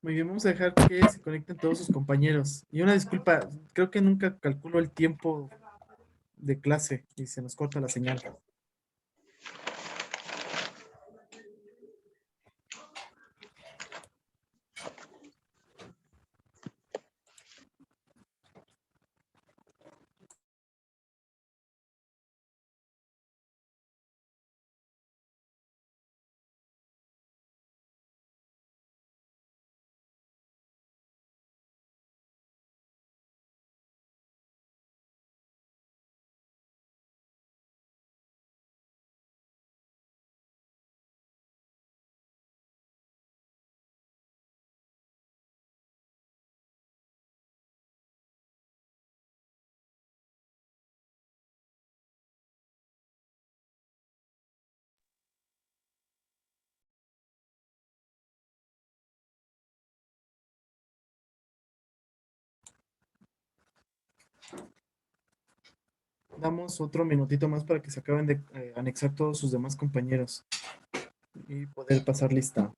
Muy bien, vamos a dejar que se conecten todos sus compañeros. Y una disculpa, creo que nunca calculo el tiempo de clase y se nos corta la señal. Damos otro minutito más para que se acaben de anexar todos sus demás compañeros y poder pasar lista.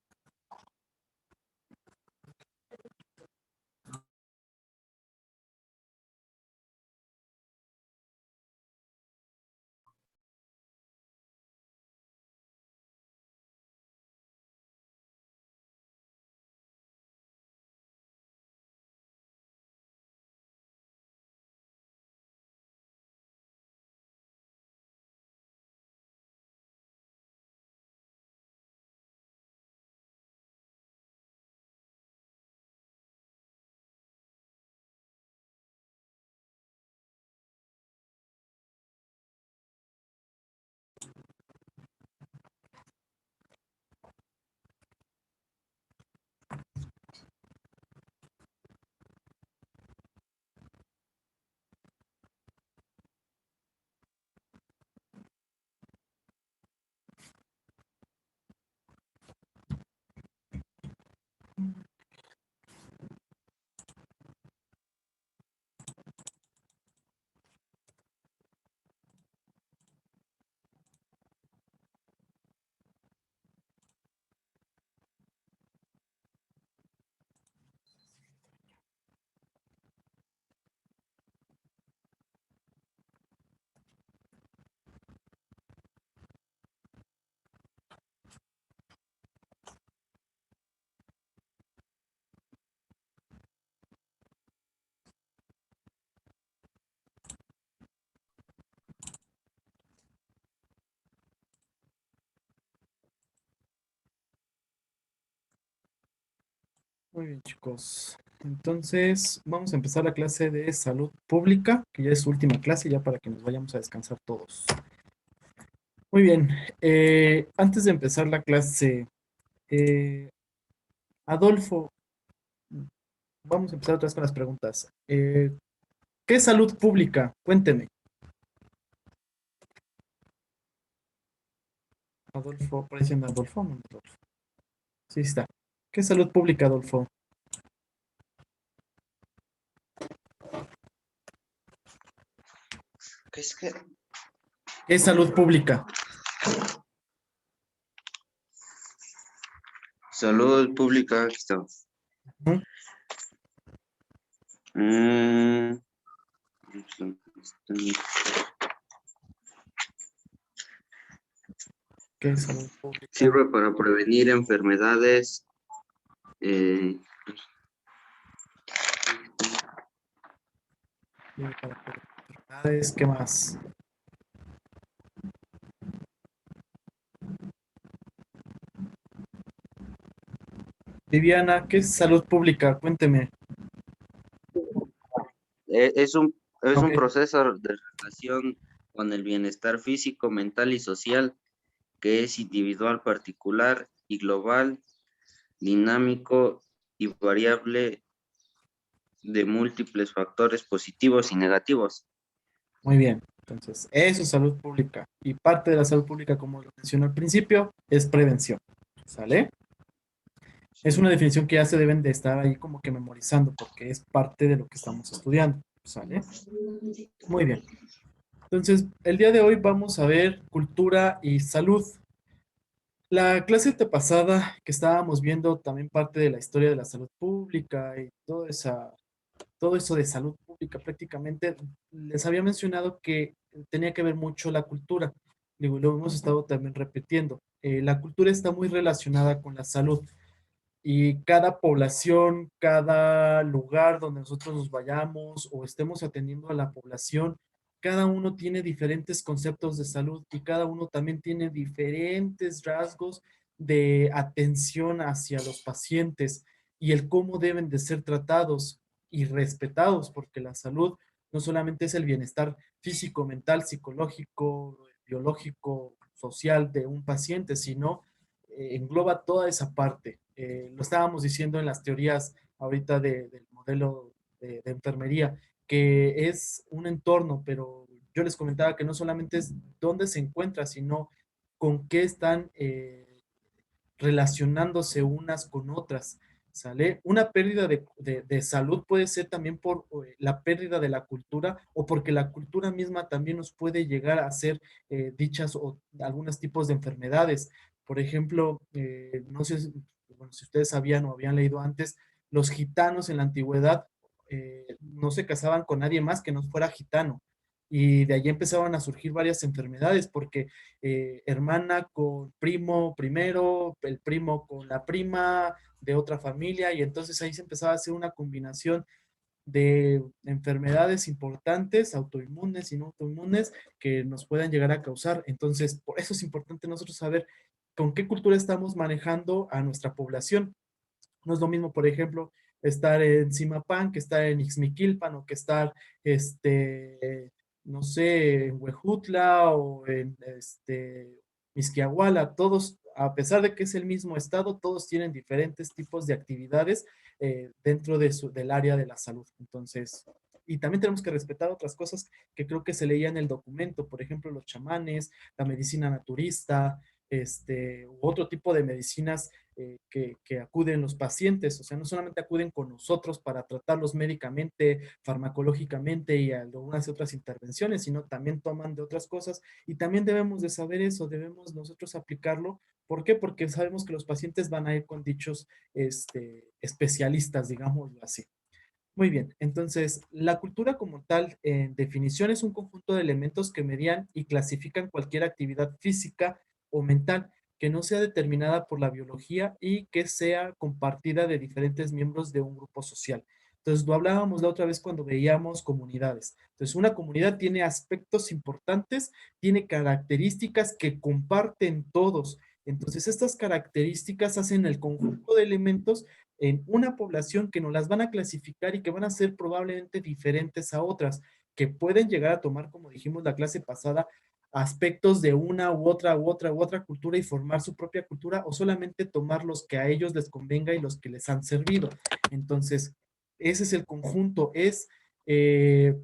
Muy bien, chicos. Entonces, vamos a empezar la clase de salud pública, que ya es su última clase, ya para que nos vayamos a descansar todos. Muy bien. Antes de empezar la clase, eh, Adolfo, vamos a empezar otra vez con las preguntas. ¿Qué es salud pública? Cuénteme. Adolfo, por ahí se llama Adolfo, ¿no? Adolfo. Sí está. ¿Qué es salud pública, Adolfo? ¿Qué es que? ¿Qué es salud pública? Salud pública, aquí está. ¿Mm? Mm, ¿Qué es salud pública? Sirve para prevenir enfermedades. eh, Para prevenir enfermedades, ¿qué más? Viviana, ¿qué es salud pública? Cuénteme. es Ok, un proceso de relación con el bienestar físico, mental y social que es individual, particular y global, dinámico y variable de múltiples factores positivos y negativos. muy bien. Entonces, eso es salud pública. Y parte de la salud pública, como lo mencioné al principio, es prevención. ¿Sale? Es una definición que ya se deben de estar ahí como que memorizando porque es parte de lo que estamos estudiando. ¿Sale? Muy bien. Entonces, el día de hoy vamos a ver cultura y salud. La clase pasada que estábamos viendo también parte de la historia de la salud pública y todo eso de salud pública prácticamente, les había mencionado que tenía que ver mucho la cultura. Digo, lo hemos estado también repitiendo. La cultura está muy relacionada con la salud. Y cada población, cada lugar donde nosotros nos vayamos o estemos atendiendo a la población, cada uno tiene diferentes conceptos de salud y cada uno también tiene diferentes rasgos de atención hacia los pacientes y el cómo deben de ser tratados y respetados, porque la salud no solamente es el bienestar físico, mental, psicológico, biológico, social de un paciente, sino engloba toda esa parte. Lo estábamos diciendo en las teorías ahorita del modelo de enfermería, que es un entorno, pero yo les comentaba que no solamente es dónde se encuentra, sino con qué están relacionándose unas con otras. ¿Sale? Una pérdida de salud puede ser también por la pérdida de la cultura o porque la cultura misma también nos puede llegar a hacer dichas o algunos tipos de enfermedades. Por ejemplo, no sé bueno, si ustedes sabían o habían leído antes, los gitanos en la antigüedad no se casaban con nadie más que no fuera gitano. Y de allí empezaban a surgir varias enfermedades porque hermana con primo primero, el primo con la prima de otra familia, y entonces ahí se empezaba a hacer una combinación de enfermedades importantes, autoinmunes y no autoinmunes, que nos puedan llegar a causar. Entonces, por eso es importante nosotros saber con qué cultura estamos manejando a nuestra población. No es lo mismo, por ejemplo, estar en Zimapán que estar en Ixmiquilpan o que estar, no sé, en Huejutla o en Misquiahuala. Todos, a pesar de que es el mismo estado, todos tienen diferentes tipos de actividades dentro del área de la salud. Entonces, y también tenemos que respetar otras cosas que creo que se leía en el documento, por ejemplo, los chamanes, la medicina naturista, u otro tipo de medicinas que acuden los pacientes, o sea, no solamente acuden con nosotros para tratarlos médicamente, farmacológicamente y algunas otras intervenciones, sino también toman de otras cosas y también debemos de saber eso, debemos nosotros aplicarlo. ¿Por qué? Porque sabemos que los pacientes van a ir con dichos especialistas, digámoslo así. Muy bien, entonces la cultura como tal, en definición, es un conjunto de elementos que median y clasifican cualquier actividad física o mental que no sea determinada por la biología y que sea compartida de diferentes miembros de un grupo social. Entonces, lo hablábamos la otra vez cuando veíamos comunidades. Entonces, una comunidad tiene aspectos importantes, tiene características que comparten todos. Entonces, estas características hacen el conjunto de elementos en una población que nos las van a clasificar y que van a ser probablemente diferentes a otras, que pueden llegar a tomar, como dijimos la clase pasada, aspectos de una u otra cultura y formar su propia cultura o solamente tomar los que a ellos les convenga y los que les han servido. Entonces, ese es el conjunto, eh,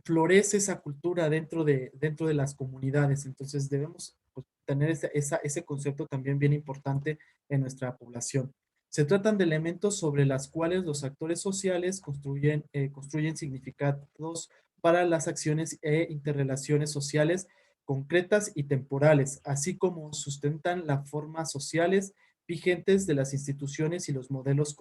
florece esa cultura dentro de las comunidades. Entonces, debemos pues, tener ese concepto también bien importante en nuestra población. Se tratan de elementos sobre las cuales los actores sociales construyen significados para las acciones e interrelaciones sociales concretas y temporales, así como sustentan las formas sociales vigentes de las instituciones y los modelos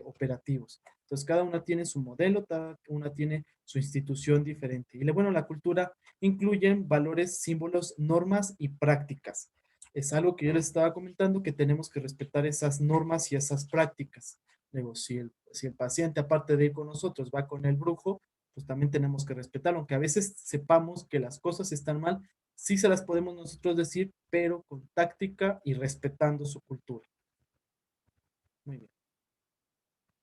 operativos. Entonces, cada una tiene su modelo, cada una tiene su institución diferente. Y bueno, la cultura incluye valores, símbolos, normas y prácticas. Es algo que yo les estaba comentando, que tenemos que respetar esas normas y esas prácticas. Luego, si el paciente, aparte de ir con nosotros, va con el brujo, pues también tenemos que respetarlo, aunque a veces sepamos que las cosas están mal, sí se las podemos nosotros decir, pero con táctica y respetando su cultura. Muy bien.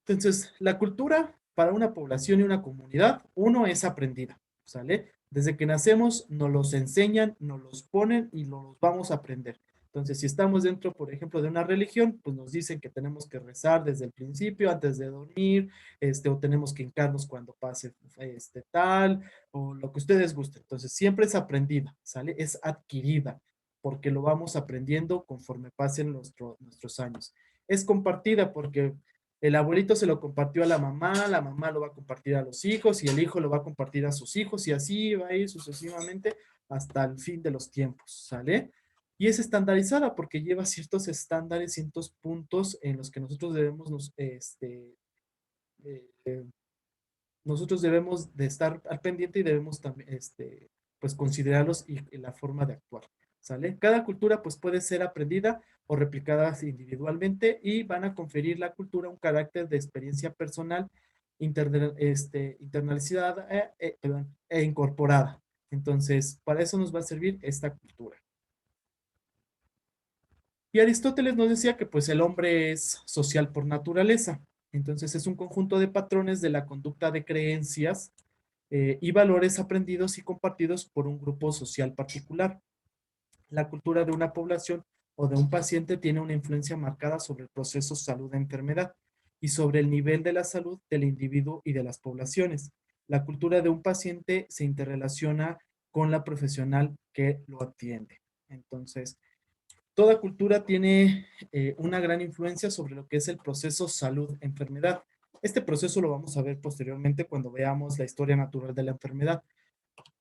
Entonces, la cultura para una población y una comunidad, uno es aprendida, ¿sale? Desde que nacemos nos los enseñan, nos los ponen y los vamos a aprender. Entonces, si estamos dentro, por ejemplo, de una religión, pues nos dicen que tenemos que rezar desde el principio, antes de dormir, o tenemos que hincarnos cuando pase tal, o lo que ustedes gusten. Entonces, siempre es aprendida, ¿sale? Es adquirida, porque lo vamos aprendiendo conforme pasen nuestros años. Es compartida porque el abuelito se lo compartió a la mamá lo va a compartir a los hijos y el hijo lo va a compartir a sus hijos y así va a ir sucesivamente hasta el fin de los tiempos, ¿sale? Y es estandarizada porque lleva ciertos estándares, ciertos puntos en los que eh, nosotros debemos de estar al pendiente y debemos también, pues considerarlos y la forma de actuar, ¿sale? Cada cultura pues puede ser aprendida o replicada individualmente y van a conferir la cultura un carácter de experiencia personal internalizada, perdón, e incorporada. Entonces, para eso nos va a servir esta cultura. Y Aristóteles nos decía que pues el hombre es social por naturaleza. Entonces es un conjunto de patrones de la conducta de creencias y valores aprendidos y compartidos por un grupo social particular. La cultura de una población o de un paciente tiene una influencia marcada sobre el proceso salud-enfermedad y sobre el nivel de la salud del individuo y de las poblaciones. La cultura de un paciente se interrelaciona con la profesional que lo atiende. Entonces, toda cultura tiene una gran influencia sobre lo que es el proceso salud-enfermedad. Este proceso lo vamos a ver posteriormente cuando veamos la historia natural de la enfermedad,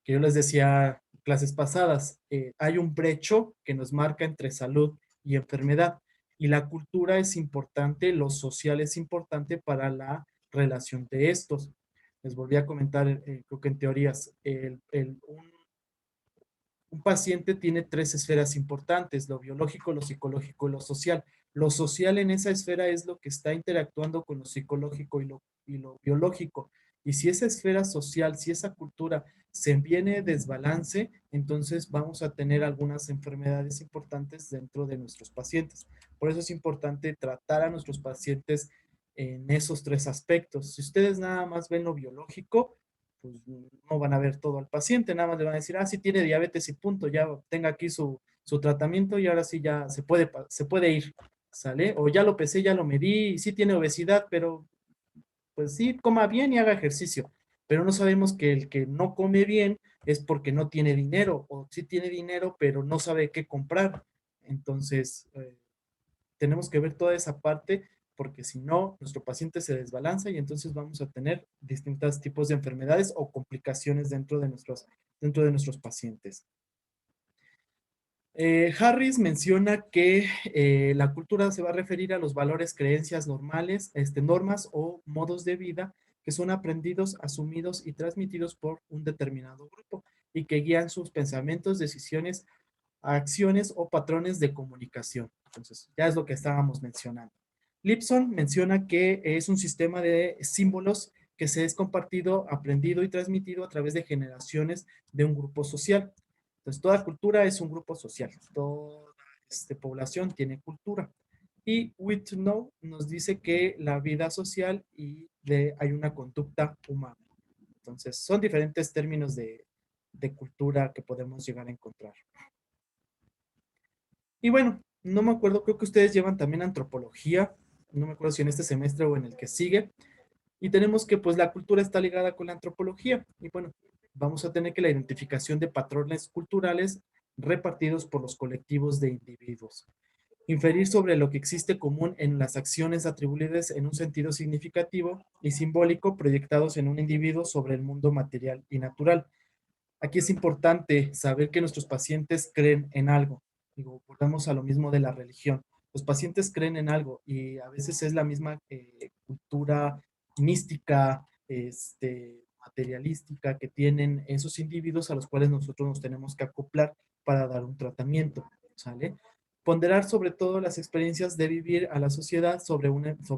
que yo les decía en clases pasadas, hay un brecho que nos marca entre salud y enfermedad, y la cultura es importante, lo social es importante para la relación de estos. Les volví a comentar, creo que en teorías, un paciente tiene tres esferas importantes: lo biológico, lo psicológico y lo social. Lo social en esa esfera es lo que está interactuando con lo psicológico y lo biológico. Y si esa esfera social, si esa cultura se viene desbalance, entonces vamos a tener algunas enfermedades importantes dentro de nuestros pacientes. Por eso es importante tratar a nuestros pacientes en esos tres aspectos. Si ustedes nada más ven lo biológico, pues no van a ver todo al paciente, nada más le van a decir, sí tiene diabetes y punto, ya tenga aquí su tratamiento y ahora sí ya se puede ir, ¿sale? O ya lo pesé, ya lo medí, y sí tiene obesidad, pero pues sí, coma bien y haga ejercicio. Pero no sabemos que el que no come bien es porque no tiene dinero, o sí tiene dinero, pero no sabe qué comprar. Entonces, tenemos que ver toda esa parte porque si no, nuestro paciente se desbalanza y entonces vamos a tener distintos tipos de enfermedades o complicaciones dentro de nuestros pacientes. Harris menciona que la cultura se va a referir a los valores, creencias normales, normas o modos de vida que son aprendidos, asumidos y transmitidos por un determinado grupo y que guían sus pensamientos, decisiones, acciones o patrones de comunicación. Entonces, ya es lo que estábamos mencionando. Lipson menciona que es un sistema de símbolos que se es compartido, aprendido y transmitido a través de generaciones de un grupo social. Entonces, toda cultura es un grupo social. Toda población tiene cultura. Y Whitnow nos dice que la vida social hay una conducta humana. Entonces, son diferentes términos de cultura que podemos llegar a encontrar. Y bueno, no me acuerdo, creo que ustedes llevan también antropología, no me acuerdo si en este semestre o en el que sigue, y tenemos que pues la cultura está ligada con la antropología, y bueno, vamos a tener que la identificación de patrones culturales repartidos por los colectivos de individuos. Inferir sobre lo que existe común en las acciones atribuidas en un sentido significativo y simbólico proyectados en un individuo sobre el mundo material y natural. Aquí es importante saber que nuestros pacientes creen en algo. Digo, volvemos a lo mismo de la religión. Los pacientes creen en algo y a veces es la misma cultura mística, materialística que tienen esos individuos a los cuales nosotros nos tenemos que acoplar para dar un tratamiento, ¿sale? Ponderar sobre todo las experiencias de vivir a la sociedad sobre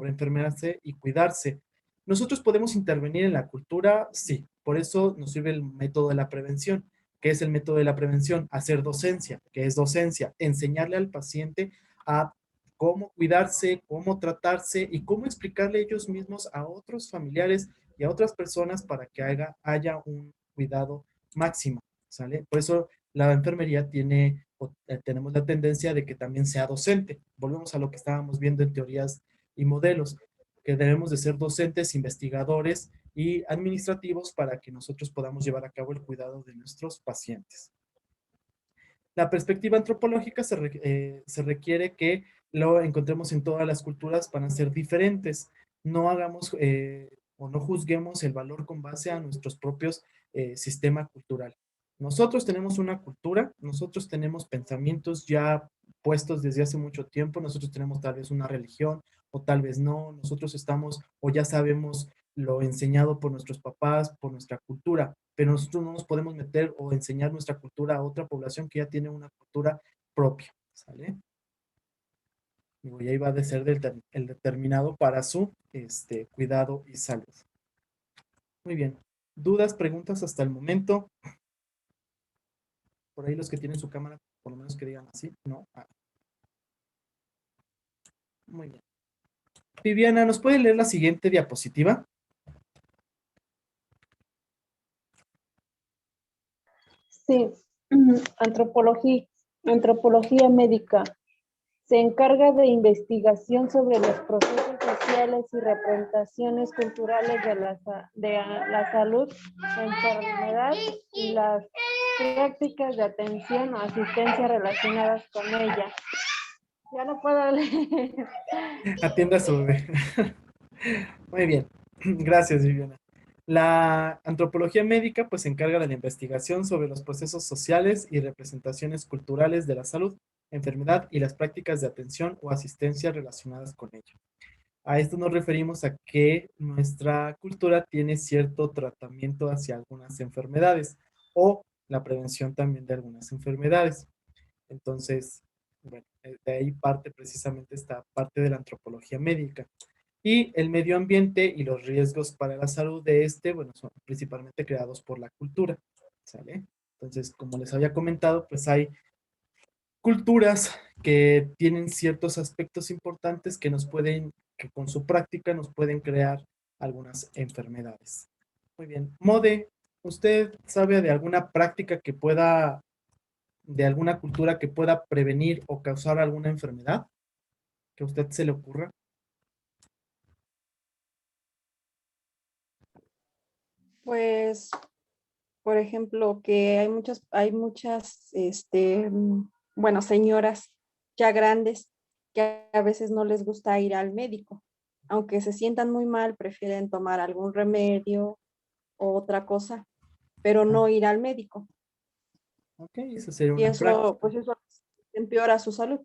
enfermarse y cuidarse. ¿Nosotros podemos intervenir en la cultura? Sí, por eso nos sirve el método de la prevención. ¿Qué es el método de la prevención? Hacer docencia. ¿Qué es docencia? Enseñarle al paciente a cómo cuidarse, cómo tratarse y cómo explicarle ellos mismos a otros familiares y a otras personas para que haya un cuidado máximo, ¿sale? Por eso la enfermería tenemos la tendencia de que también sea docente. Volvemos a lo que estábamos viendo en teorías y modelos, que debemos de ser docentes, investigadores y administrativos para que nosotros podamos llevar a cabo el cuidado de nuestros pacientes. La perspectiva antropológica se requiere que lo encontremos en todas las culturas para ser diferentes. No hagamos o no juzguemos el valor con base a nuestros propios sistema cultural. Nosotros tenemos una cultura, nosotros tenemos pensamientos ya puestos desde hace mucho tiempo, nosotros tenemos tal vez una religión o tal vez no, nosotros estamos o ya sabemos lo enseñado por nuestros papás, por nuestra cultura, pero nosotros no nos podemos meter o enseñar nuestra cultura a otra población que ya tiene una cultura propia, ¿sale? Digo, ya iba a ser el determinado para su cuidado y salud. Muy bien. ¿Dudas, preguntas hasta el momento? Por ahí los que tienen su cámara, por lo menos que digan así, ¿no? Ah, muy bien. Viviana, ¿nos puede leer la siguiente diapositiva? Sí, antropología médica. Se encarga de investigación sobre los procesos sociales y representaciones culturales de la salud, enfermedad y las prácticas de atención o asistencia relacionadas con ella. Ya no puedo leer. Atienda a su bebé. Muy bien. Gracias, Viviana. La antropología médica pues se encarga de la investigación sobre los procesos sociales y representaciones culturales de la salud, enfermedad y las prácticas de atención o asistencia relacionadas con ello. A esto nos referimos a que nuestra cultura tiene cierto tratamiento hacia algunas enfermedades o la prevención también de algunas enfermedades. Entonces, bueno, de ahí parte precisamente esta parte de la antropología médica. Y el medio ambiente y los riesgos para la salud de este, bueno, son principalmente creados por la cultura, ¿sale? Entonces, como les había comentado, pues hay culturas que tienen ciertos aspectos importantes que nos pueden, que con su práctica nos pueden crear algunas enfermedades. Muy bien. Mode, ¿usted sabe de alguna práctica que pueda, de alguna cultura que pueda prevenir o causar alguna enfermedad? Que a usted se le ocurra. Pues, por ejemplo, que hay muchas, bueno, señoras ya grandes que a veces no les gusta ir al médico. Aunque se sientan muy mal, prefieren tomar algún remedio o otra cosa, pero Ah, no ir al médico. ok, eso sería Y una eso, práctica. pues eso empeora su salud.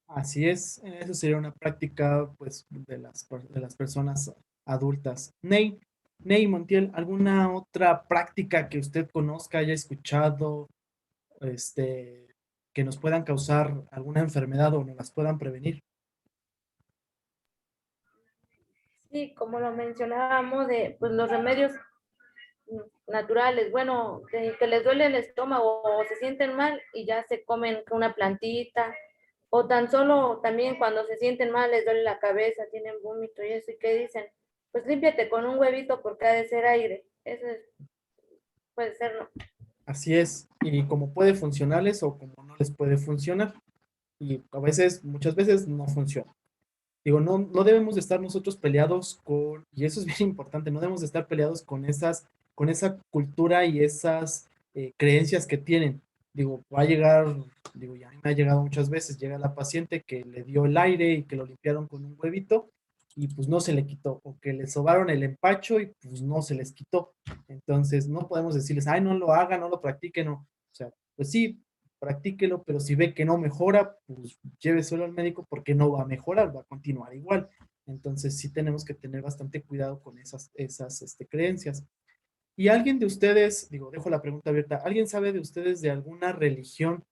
Así es, eso sería una práctica pues de las personas adultas. Ney Montiel, ¿alguna otra práctica que usted conozca, haya escuchado, este, que nos puedan causar alguna enfermedad o nos las puedan prevenir? Sí, como lo mencionábamos de pues, los remedios naturales, bueno, que les duele el estómago o se sienten mal y ya se comen una plantita, o tan solo también cuando se sienten mal, les duele la cabeza, tienen vómito y eso, y qué dicen, pues límpiate con un huevito porque ha de ser aire, eso es, puede ser, ¿no? Así es, y como puede funcionarles o como no les puede funcionar. Y a veces, muchas veces no funciona. Digo, no debemos de estar nosotros peleados con, y eso es bien importante, no debemos de estar peleados con esa cultura y esas creencias que tienen. Digo, va a llegar, digo, ya me ha llegado muchas veces, llega la paciente que le dio el aire y que lo limpiaron con un huevito y pues no se le quitó, o que le sobaron el empacho y pues no se les quitó. Entonces, no podemos decirles, ay, no lo hagan, no lo practiquen, no. O sea, pues sí, practíquelo, pero si ve que no mejora, pues lléveselo al médico porque no va a mejorar, va a continuar igual. Entonces sí tenemos que tener bastante cuidado con esas creencias. ¿Y alguien de ustedes, digo, dejo la pregunta abierta, ¿alguien sabe de ustedes de alguna religión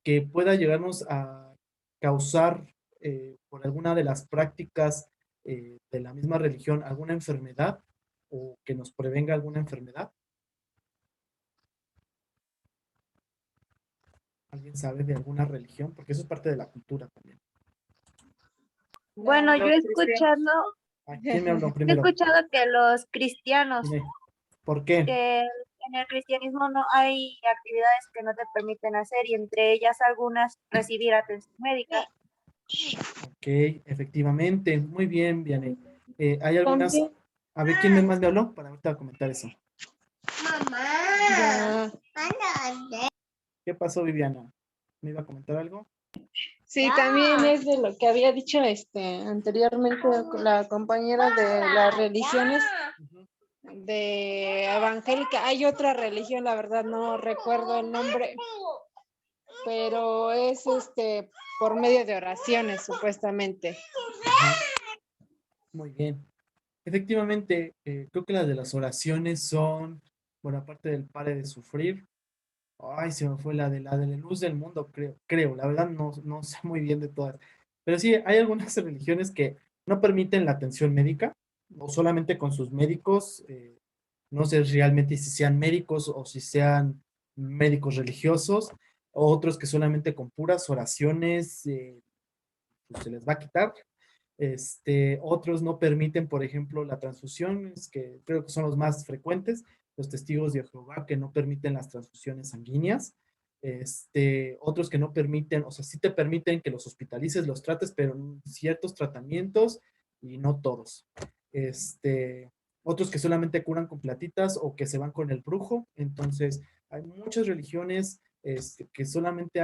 que pueda llegarnos a causar por alguna de las prácticas de la misma religión alguna enfermedad o que nos prevenga alguna enfermedad? ¿Alguien sabe de alguna religión? Porque eso es parte de la cultura también. Bueno, yo Los he cristianos. escuchado, ¿A quién me habló he primero? escuchado que los cristianos, Dime, ¿por qué? que en el cristianismo no hay actividades que no te permiten hacer y entre ellas algunas recibir atención médica. Ok, efectivamente. Muy bien, Vianney. Hay algunas. También, A ver, ¿quién más me habló? Para ahorita comentar eso. ya, ¿Qué pasó, Viviana? ¿Me iba a comentar algo? sí, también es de lo que había dicho anteriormente la compañera de las religiones. Ujú. de evangélica. Hay otra religión, la verdad no recuerdo el nombre, pero es por medio de oraciones, supuestamente. Ajá, muy bien. Efectivamente, creo que las de las oraciones son, bueno, aparte del Pare de Sufrir, ay, se me fue la de la luz del mundo, creo, la verdad no sé muy bien de todas. Pero sí, hay algunas religiones que no permiten la atención médica, o solamente con sus médicos, no sé realmente si sean médicos o si sean médicos religiosos, o otros que solamente con puras oraciones pues, se les va a quitar. Otros no permiten, por ejemplo, la transfusión, que creo que son los más frecuentes, los testigos de Jehová que no permiten las transfusiones sanguíneas. Otros que no permiten, o sea, sí te permiten que los hospitalices, los trates, pero en ciertos tratamientos y no todos. Otros que solamente curan con platitas o que se van con el brujo. Entonces, hay muchas religiones que solamente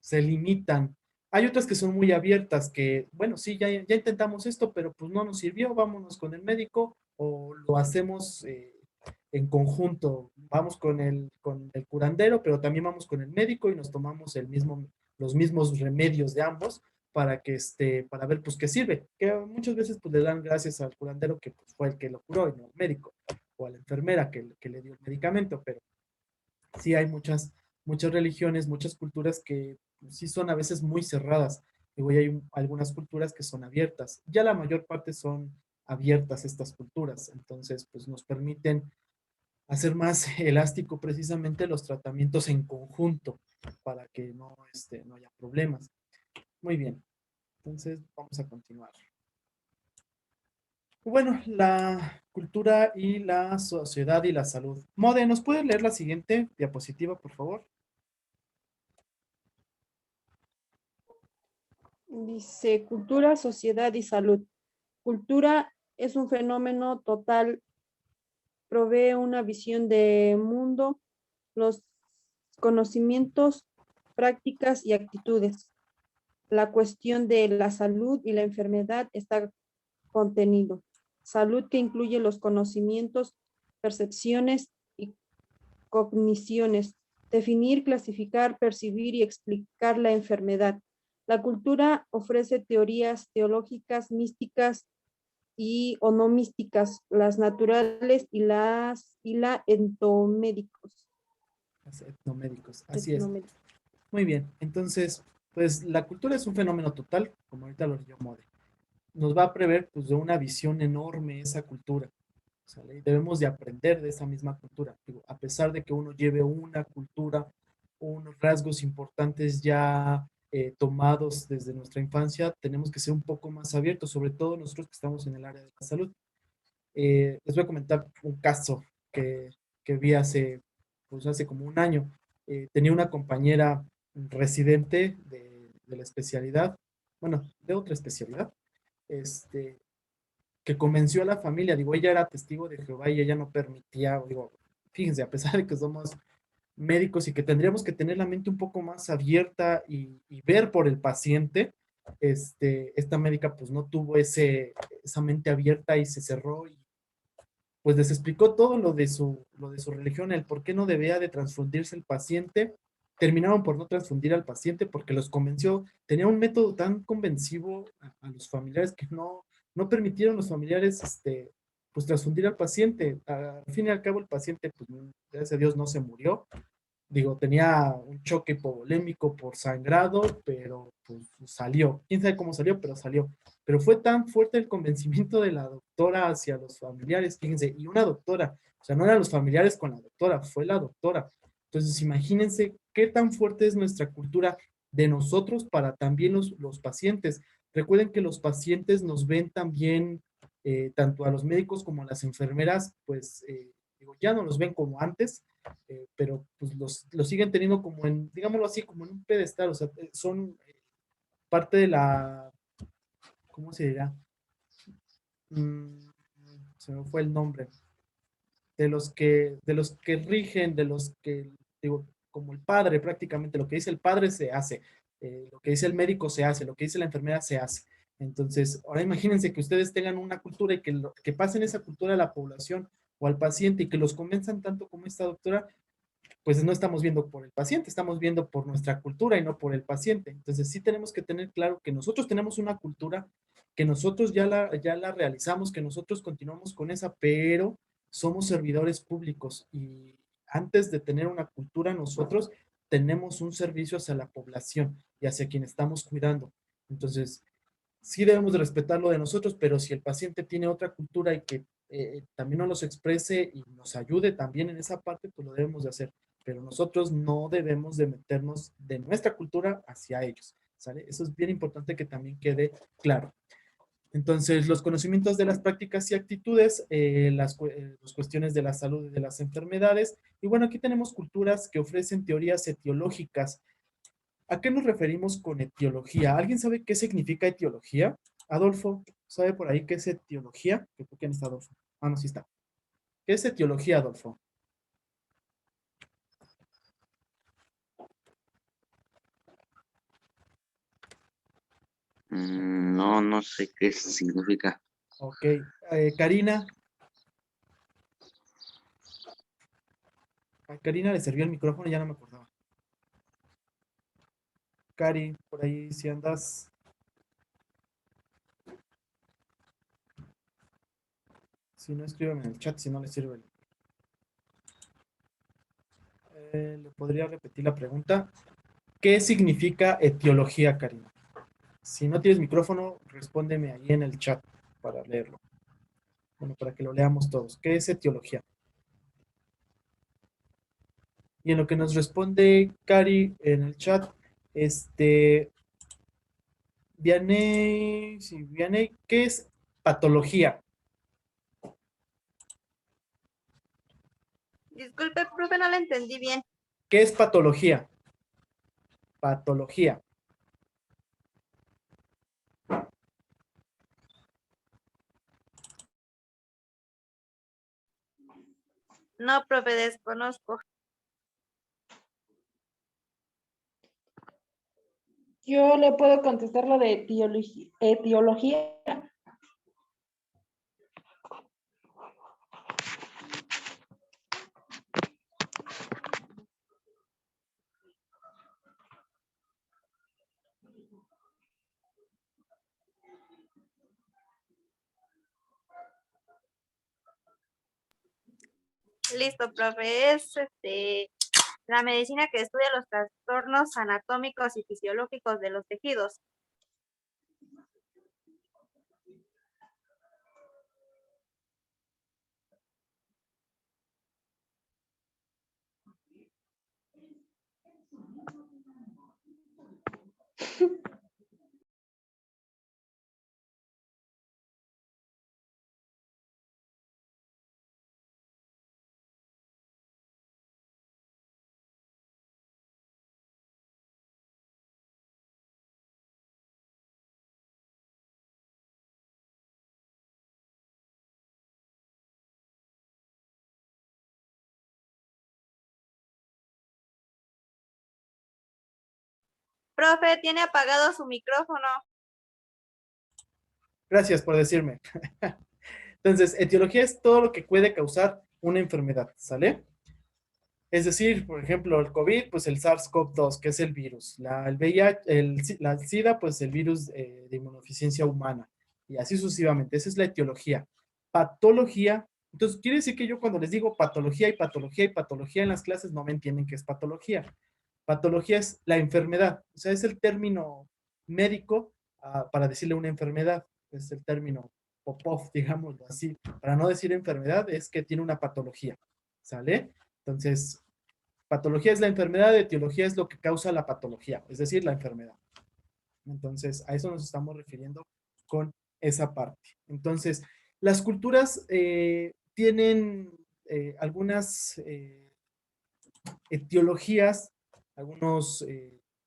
se limitan. Hay otras que son muy abiertas, que, bueno, sí, ya intentamos esto, pero pues no nos sirvió, vámonos con el médico o lo hacemos en conjunto. Vamos con el curandero, pero también vamos con el médico y nos tomamos los mismos remedios de ambos para ver pues qué sirve. Que muchas veces pues le dan gracias al curandero que pues, fue el que lo curó y no al médico, o a la enfermera que le dio el medicamento, pero sí hay muchas religiones, muchas culturas que sí son a veces muy cerradas. Digo, y hay algunas culturas que son abiertas. Ya la mayor parte son abiertas estas culturas. Entonces, pues nos permiten hacer más elástico precisamente los tratamientos en conjunto para que no haya problemas. Muy bien. Entonces, vamos a continuar. Bueno, la cultura y la sociedad y la salud. Mode, ¿nos puede leer la siguiente diapositiva, por favor? Dice cultura, sociedad y salud. Cultura es un fenómeno total, provee una visión de mundo, los conocimientos, prácticas y actitudes. La cuestión de la salud y la enfermedad está contenido. Salud que incluye los conocimientos, percepciones y cogniciones. Definir, clasificar, percibir y explicar la enfermedad. La cultura ofrece teorías teológicas, místicas o no místicas, las naturales y la entomédicos. Los etnomédicos, así es. Etnomédicos. Muy bien, entonces, pues la cultura es un fenómeno total, como ahorita lo leyó Mode. Nos va a prever pues de una visión enorme esa cultura. ¿Sale? Y debemos de aprender de esa misma cultura. Digo, a pesar de que uno lleve una cultura, unos rasgos importantes ya tomados desde nuestra infancia, tenemos que ser un poco más abiertos, sobre todo nosotros que estamos en el área de la salud. Les voy a comentar un caso que vi hace como un año. Tenía una compañera residente de la especialidad, bueno, de otra especialidad, que convenció a la familia. Digo, ella era testigo de Jehová y ella no permitía, digo, fíjense, a pesar de que somos médicos y que tendríamos que tener la mente un poco más abierta y ver por el paciente, esta médica pues no tuvo esa mente abierta y se cerró y pues les explicó todo lo de su religión, el por qué no debía de transfundirse el paciente. Terminaron por no transfundir al paciente porque los convenció. Tenía un método tan convencivo a los familiares que no permitieron los familiares pues transfundir al paciente. Al fin y al cabo el paciente, pues gracias a Dios no se murió. Digo, tenía un choque hipovolémico por sangrado, pero pues salió. Quién sabe cómo salió, pero salió. Pero fue tan fuerte el convencimiento de la doctora hacia los familiares, fíjense, y una doctora, o sea, no eran los familiares con la doctora, fue la doctora. Entonces, imagínense qué tan fuerte es nuestra cultura de nosotros para también los pacientes. Recuerden que los pacientes nos ven también, tanto a los médicos como a las enfermeras, pues digo, ya no los ven como antes, pero pues los siguen teniendo como digámoslo así, como en un pedestal, o sea, son parte de ¿cómo se dirá? Mm, Se me fue el nombre, de los que rigen, de los que, digo, como el padre prácticamente, lo que dice el padre se hace, lo que dice el médico se hace, lo que dice la enfermera se hace. Entonces, ahora imagínense que ustedes tengan una cultura y que pasen esa cultura a la población o o al paciente y que los convenzan tanto como esta doctora, pues no estamos viendo por el paciente, estamos viendo por nuestra cultura y no por el paciente. Entonces sí tenemos que tener claro que nosotros tenemos una cultura, que nosotros ya la realizamos, que nosotros continuamos con esa, pero somos servidores públicos y antes de tener una cultura nosotros tenemos un servicio hacia la población y hacia quien estamos cuidando. Entonces, sí debemos de respetar lo de nosotros, pero si el paciente tiene otra cultura y que también nos los exprese y nos ayude también en esa parte, pues lo debemos de hacer. Pero nosotros no debemos de meternos de nuestra cultura hacia ellos, ¿sale? Eso es bien importante que también quede claro. Entonces, los conocimientos de las prácticas y actitudes, las cuestiones de la salud y de las enfermedades. Y bueno, aquí tenemos culturas que ofrecen teorías etiológicas. ¿A qué nos referimos con etiología? ¿Alguien sabe qué significa etiología? Adolfo, ¿sabe por ahí qué es etiología? ¿Quién está, Adolfo? Ah, no, sí está. ¿Qué es etiología, Adolfo? No, no sé qué significa. Ok. Karina. A Karina le servía el micrófono, ya no me acordaba. Cari, por ahí si andas. Si no, escríbeme en el chat si no le sirve. ¿Le podría repetir la pregunta? ¿Qué significa etiología, Karina? Si no tienes micrófono, respóndeme ahí en el chat para leerlo. Bueno, para que lo leamos todos. ¿Qué es etiología? Y en lo que nos responde Cari en el chat, Vianey, sí, Vianey, ¿qué es patología? Disculpe, profe, no la entendí bien. ¿Qué es patología? Patología. No, profe, desconozco. Yo le puedo contestar lo de etiología. Listo, profe. Es la medicina que estudia los trastornos anatómicos y fisiológicos de los tejidos. Profe, tiene apagado su micrófono. Gracias por decirme. Entonces, etiología es todo lo que puede causar una enfermedad, ¿sale? Es decir, por ejemplo, el COVID, pues el SARS-CoV-2, que es el virus. El VIH, la SIDA, pues el virus de inmunodeficiencia humana. Y así sucesivamente. Esa es la etiología. Patología. Entonces, quiere decir que yo cuando les digo patología y patología y patología en las clases no me entienden qué es patología. Patología es la enfermedad. O sea, es el término médico para decirle una enfermedad. Es el término Popov, digámoslo así. Para no decir enfermedad, es que tiene una patología. ¿Sale? Entonces, patología es la enfermedad, etiología es lo que causa la patología, es decir, la enfermedad. Entonces, a eso nos estamos refiriendo con esa parte. Entonces, las culturas tienen algunas etiologías, algunos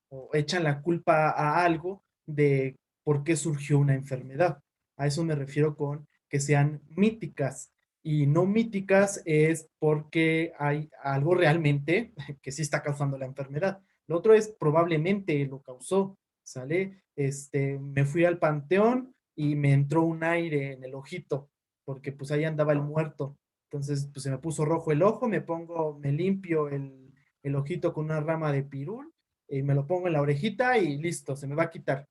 o echan la culpa a algo de por qué surgió una enfermedad. A eso me refiero con que sean míticas. Y no míticas es porque hay algo realmente que sí está causando la enfermedad. Lo otro es probablemente lo causó, ¿sale? Me fui al panteón y me entró un aire en el ojito, porque pues ahí andaba el muerto. Entonces, pues se me puso rojo el ojo, me limpio el ojito con una rama de pirul y me lo pongo en la orejita y listo, se me va a quitar.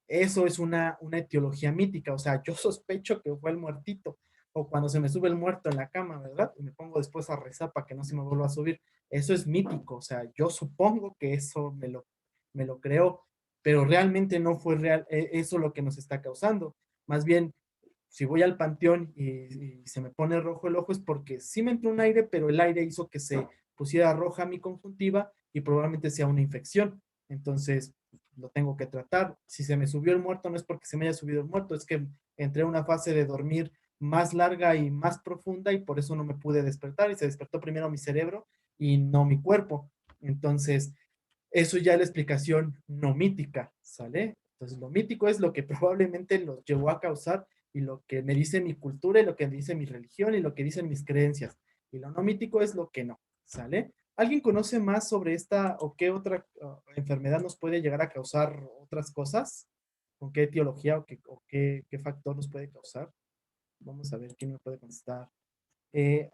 Eso es una etiología mítica, o sea, yo sospecho que fue el muertito, o cuando se me sube el muerto en la cama, ¿verdad? Y me pongo después a rezar para que no se me vuelva a subir. Eso es mítico, o sea, yo supongo que eso me lo creó, pero realmente no fue real, eso lo que nos está causando. Más bien, si voy al panteón y se me pone rojo el ojo es porque sí me entró un aire, pero el aire hizo que se pusiera roja mi conjuntiva y probablemente sea una infección. Entonces, lo tengo que tratar. Si se me subió el muerto, no es porque se me haya subido el muerto, es que entré a una fase de dormir más larga y más profunda y por eso no me pude despertar y se despertó primero mi cerebro y no mi cuerpo. Entonces, eso ya es la explicación no mítica, ¿sale? Entonces, lo mítico es lo que probablemente los llevó a causar y lo que me dice mi cultura y lo que me dice mi religión y lo que dicen mis creencias. Y lo no mítico es lo que no, ¿sale? ¿Alguien conoce más sobre esta o qué otra enfermedad nos puede llegar a causar otras cosas? ¿Con qué etiología o qué factor nos puede causar? Vamos a ver quién me puede contestar. Eh,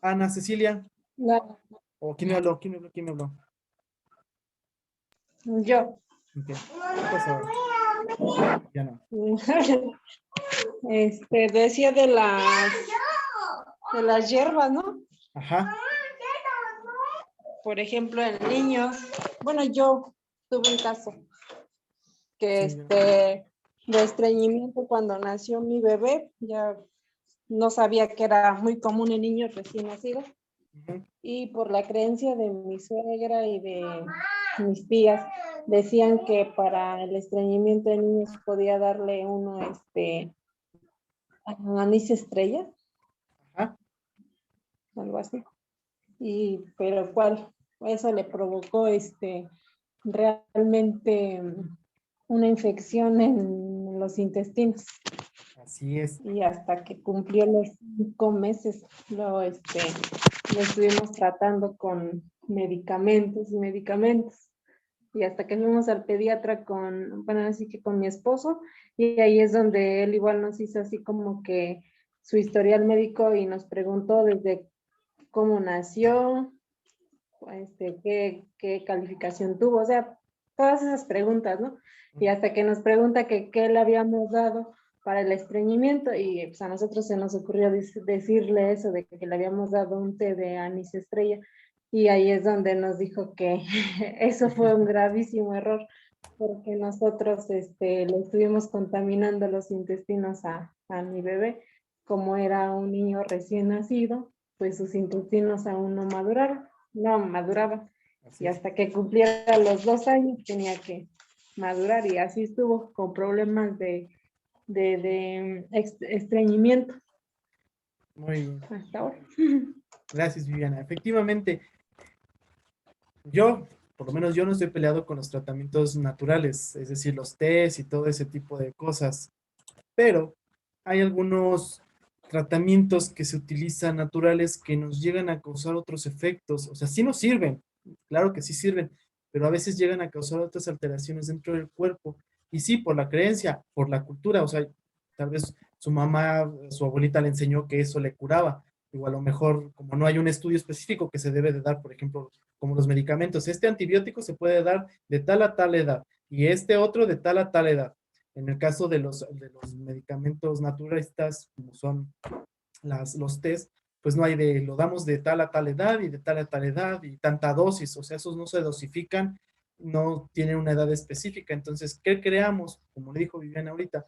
Ana Cecilia, No, ¿o quién me habló? ¿Quién me habló? ¿Quién me habló? yo. Ok. ¿Qué pasó? Ya no. Decía de las hierbas, ¿no? Ajá. Por ejemplo, en niños, bueno, yo tuve un caso que Sí, de estreñimiento cuando nació mi bebé, ya no sabía que era muy común en niños recién nacidos, ujú, y por la creencia de mi suegra y de mis tías, decían que para el estreñimiento de niños podía darle uno, anís estrella, ajá. algo así. Pero ¿cuál? Eso le provocó realmente una infección en los intestinos. Así es. Y hasta que cumplió los 5 meses, lo estuvimos tratando con medicamentos y medicamentos. Y hasta que fuimos al pediatra bueno, así que con mi esposo, y ahí es donde él igual nos hizo así como que su historial médico y nos preguntó desde cómo nació, qué calificación tuvo, o sea, todas esas preguntas, ¿no? Y hasta que nos pregunta que qué le habíamos dado para el estreñimiento y pues a nosotros se nos ocurrió decirle eso de que le habíamos dado un té de anís estrella y ahí es donde nos dijo que eso fue un gravísimo error porque nosotros le estuvimos contaminando los intestinos a mi bebé, como era un niño recién nacido, pues sus intestinos aún no maduraron, no maduraban. Así Y es. hasta que cumpliera los 2 años tenía que madurar y así estuvo con problemas de estreñimiento Muy bien. hasta ahora. Gracias, Viviana. Efectivamente, por lo menos yo no estoy peleado con los tratamientos naturales, es decir, los tés y todo ese tipo de cosas, pero hay algunos tratamientos que se utilizan naturales que nos llegan a causar otros efectos, o sea, sí nos sirven, claro que sí sirven, pero a veces llegan a causar otras alteraciones dentro del cuerpo, y sí, por la creencia, por la cultura, o sea, tal vez su mamá, su abuelita le enseñó que eso le curaba, o a lo mejor, como no hay un estudio específico que se debe de dar, por ejemplo, como los medicamentos, este antibiótico se puede dar de tal a tal edad, y este otro de tal a tal edad. En el caso de los medicamentos naturalistas, como son los test, pues no hay lo damos de tal a tal edad y de tal a tal edad y tanta dosis, o sea, esos no se dosifican, no tienen una edad específica. Entonces, ¿qué creamos? Como le dijo Viviana ahorita,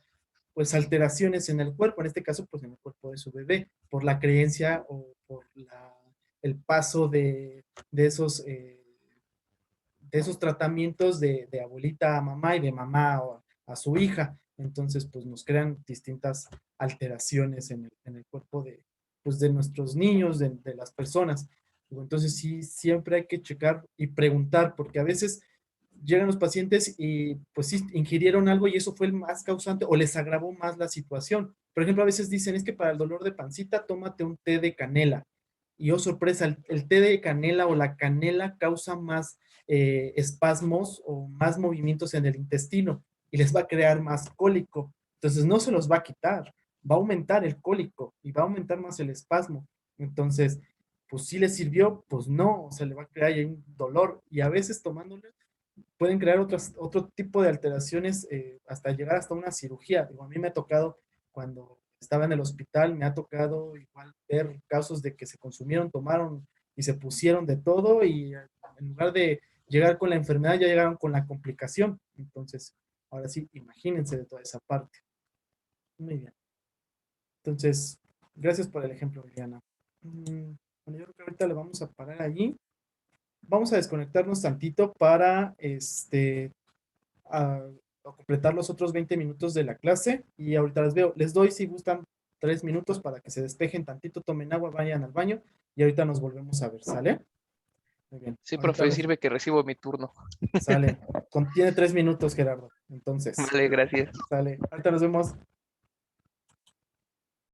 pues alteraciones en el cuerpo, en este caso, pues en el cuerpo de su bebé, por la creencia o por el paso de esos tratamientos de abuelita a mamá y de mamá a su hija. Entonces, pues nos crean distintas alteraciones en el cuerpo de nuestros niños, de las personas. Entonces, sí, siempre hay que checar y preguntar, porque a veces llegan los pacientes y pues sí ingirieron algo y eso fue el más causante o les agravó más la situación. Por ejemplo, a veces dicen, es que para el dolor de pancita, tómate un té de canela. Y oh, sorpresa, el té de canela o la canela causa más espasmos o más movimientos en el intestino y les va a crear más cólico. Entonces no se los va a quitar, va a aumentar el cólico y va a aumentar más el espasmo. Entonces, pues sí le sirvió, pues no, o sea, le va a crear ahí un dolor y a veces tomándole pueden crear otro tipo de alteraciones hasta llegar hasta una cirugía. Digo, a mí me ha tocado cuando estaba en el hospital, me ha tocado igual ver casos de que se consumieron, tomaron y se pusieron de todo y en lugar de llegar con la enfermedad ya llegaron con la complicación. Entonces, ahora sí, imagínense de toda esa parte. Muy bien. Entonces, gracias por el ejemplo, Liliana. Bueno, yo creo que ahorita le vamos a parar allí. Vamos a desconectarnos tantito para a completar los otros 20 minutos de la clase y ahorita les veo. Les doy, si gustan, 3 minutos para que se despejen tantito, tomen agua, vayan al baño y ahorita nos volvemos a ver, ¿sale? Muy bien. Sí, Ahorita profe, sirve que recibo mi turno. Sale. Tiene 3 minutos, Gerardo. Entonces, Vale, gracias. sale. Ahorita nos vemos.